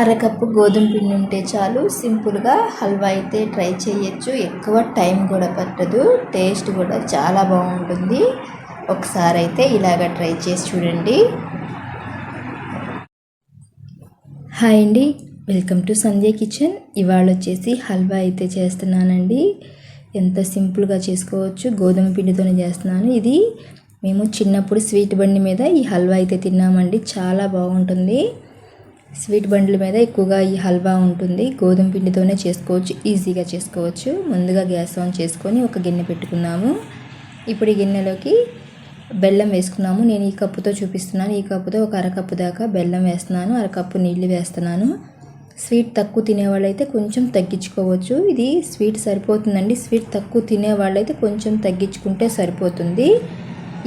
అరకప్పు గోధుమ పిండి ఉంటే చాలు, సింపుల్గా హల్వా అయితే ట్రై చేయొచ్చు. ఎక్కువ టైం కూడా పట్టదు, టేస్ట్ కూడా చాలా బాగుంటుంది. ఒకసారి అయితే ఇలాగ ట్రై చేసి చూడండి. హాయ్ అండి, వెల్కమ్ టు సంధ్య కిచెన్. ఇవాళ వచ్చేసి హల్వా అయితే చేస్తున్నానండి. ఎంత సింపుల్గా చేసుకోవచ్చు, గోధుమ పిండితోనే చేస్తున్నాను. ఇది మేము చిన్నప్పుడు స్వీట్ బండి మీద ఈ హల్వా అయితే తిన్నామండి. చాలా బాగుంటుంది. స్వీట్ బండ్ల మీద ఎక్కువగా ఈ హల్వా ఉంటుంది. గోధుమ పిండితోనే చేసుకోవచ్చు, ఈజీగా చేసుకోవచ్చు. ముందుగా గ్యాస్ ఆన్ చేసుకొని ఒక గిన్నె పెట్టుకున్నాము. ఇప్పుడు ఈ గిన్నెలోకి బెల్లం వేసుకున్నాము. నేను ఈ కప్పుతో చూపిస్తున్నాను. ఈ కప్పుతో ఒక అరకప్పు దాకా బెల్లం వేస్తున్నాను, అరకప్పు నీళ్ళు వేస్తున్నాను. స్వీట్ తక్కువ తినేవాళ్ళైతే కొంచెం తగ్గించుకోవచ్చు. ఇది స్వీట్ సరిపోతుందండి. స్వీట్ తక్కువ తినేవాళ్ళైతే కొంచెం తగ్గించుకుంటే సరిపోతుంది.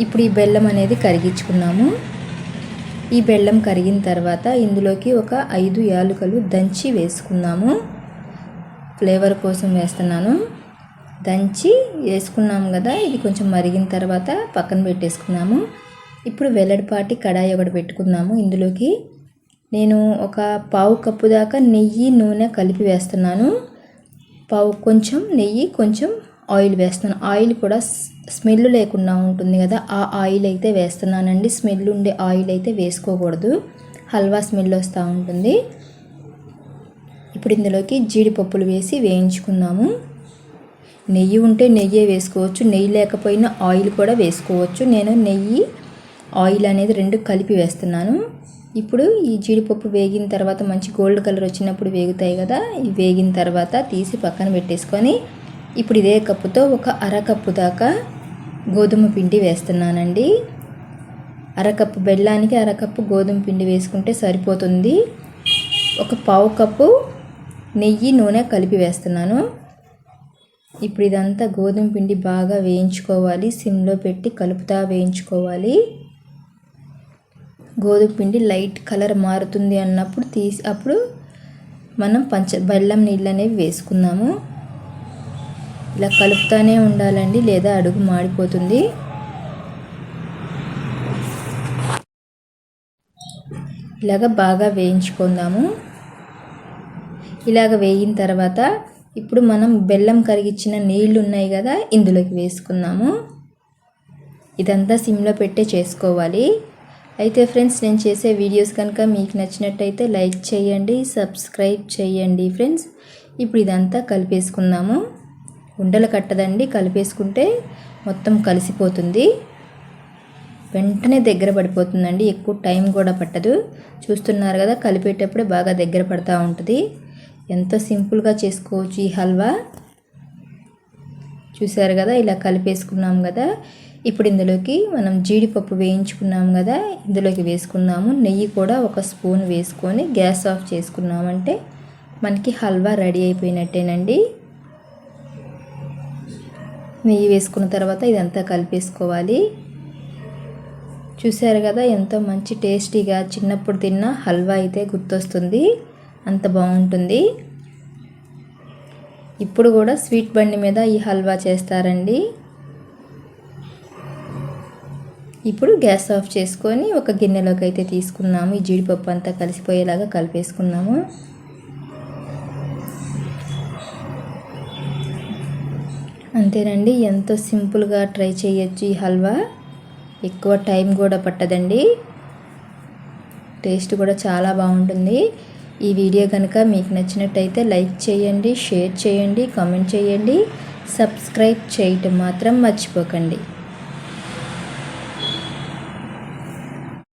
ఇప్పుడు ఈ బెల్లం అనేది కరిగించుకున్నాము. ఈ బెల్లం కరిగిన తర్వాత ఇందులోకి ఒక 5 యాలకులు దంచి వేసుకున్నాము. ఫ్లేవర్ కోసం వేస్తున్నాను. దంచి వేసుకున్నాము కదా, ఇది కొంచెం మరిగిన తర్వాత పక్కన పెట్టేసుకున్నాము. ఇప్పుడు వెల్లడిపాటి కడాయి ఒకటి పెట్టుకున్నాము. ఇందులోకి నేను ఒక పావు కప్పు దాకా నెయ్యి నూనె కలిపి వేస్తున్నాను. కొంచెం నెయ్యి, కొంచెం ఆయిల్ వేస్తున్నాను. ఆయిల్ కూడా స్మెల్ లేకుండా ఉంటుంది కదా, ఆ ఆయిల్ అయితే వేస్తున్నానండి. స్మెల్ ఉండే ఆయిల్ అయితే వేసుకోకూడదు, హల్వా స్మెల్ వస్తూ ఉంటుంది. ఇప్పుడు ఇందులోకి జీడిపప్పులు వేసి వేయించుకున్నాము. నెయ్యి ఉంటే నెయ్యి వేసుకోవచ్చు, నెయ్యి లేకపోయినా ఆయిల్ కూడా వేసుకోవచ్చు. నేను నెయ్యి, ఆయిల్ అనేది 2 కలిపి వేస్తున్నాను. ఇప్పుడు ఈ జీడిపప్పు వేగిన తర్వాత మంచి గోల్డ్ కలర్ వచ్చినప్పుడు వేగుతాయి కదా, ఇవి వేగిన తర్వాత తీసి పక్కన పెట్టేసుకొని ఇప్పుడు ఇదే కప్పుతో ఒక అరకప్పు దాకా గోధుమ పిండి వేస్తున్నానండి. అరకప్పు బెల్లానికి అరకప్పు గోధుమ పిండి వేసుకుంటే సరిపోతుంది. ఒక పావు కప్పు నెయ్యి నూనె కలిపి వేస్తున్నాను. ఇప్పుడు ఇదంతా గోధుమ పిండి బాగా వేయించుకోవాలి. సిమ్లో పెట్టి కలుపుతా వేయించుకోవాలి. గోధుమ పిండి లైట్ కలర్ మారుతుంది అన్నప్పుడు అప్పుడు మనం బెల్లం నీళ్ళు అనేవి వేసుకుందాము. ఇలా కలుపుతానే ఉండాలండి, లేదా అడుగు మాడిపోతుంది. ఇలాగ బాగా వేయించుకుందాము. ఇలాగ వేగిన తర్వాత ఇప్పుడు మనం బెల్లం కరిగించిన నీళ్ళు ఉన్నాయి కదా, ఇందులోకి వేసుకుందాము. ఇదంతా సిమ్లో పెట్టే చేసుకోవాలి. అయితే ఫ్రెండ్స్, నేను చేసే వీడియోస్ కనుక మీకు నచ్చినట్టయితే లైక్ చేయండి, సబ్స్క్రైబ్ చేయండి ఫ్రెండ్స్. ఇప్పుడు ఇదంతా కలిపేసుకుందాము. ఉండలు కట్టదండి, కలిపేసుకుంటే మొత్తం కలిసిపోతుంది. వెంటనే దగ్గర పడిపోతుందండి, ఎక్కువ టైం కూడా పట్టదు. చూస్తున్నారు కదా, కలిపేటప్పుడే బాగా దగ్గర పడుతూ ఉంటుంది. ఎంతో సింపుల్గా చేసుకోవచ్చు ఈ హల్వా. చూసారు కదా, ఇలా కలిపేసుకున్నాం కదా. ఇప్పుడు ఇందులోకి మనం జీడిపప్పు వేయించుకున్నాం కదా, ఇందులోకి వేసుకున్నాము. నెయ్యి కూడా ఒక స్పూన్ వేసుకొని గ్యాస్ ఆఫ్ చేసుకున్నామంటే మనకి హల్వా రెడీ అయిపోయినట్టేనండి. నెయ్యి వేసుకున్న తర్వాత ఇదంతా కలిపేసుకోవాలి. చూసారు కదా, ఎంతో మంచి టేస్టీగా చిన్నప్పుడు తిన్న హల్వా అయితే గుర్తొస్తుంది, అంత బాగుంటుంది. ఇప్పుడు కూడా స్వీట్ బండి మీద ఈ హల్వా చేస్తారండి. ఇప్పుడు గ్యాస్ ఆఫ్ చేసుకొని ఒక గిన్నెలోకి అయితే తీసుకున్నాము. ఈ జీడిపప్పు అంతా కలిసిపోయేలాగా కలిపేసుకున్నాము. అంతేనండి, ఎంతో సింపుల్గా ట్రై చేయొచ్చు ఈ హల్వా. ఎక్కువ టైం కూడా పట్టదండి, టేస్ట్ కూడా చాలా బాగుంటుంది. ఈ వీడియో కనుక మీకు నచ్చినట్టయితే లైక్ చేయండి, షేర్ చేయండి, కామెంట్ చేయండి, సబ్స్క్రైబ్ చేయటం మాత్రం మర్చిపోకండి.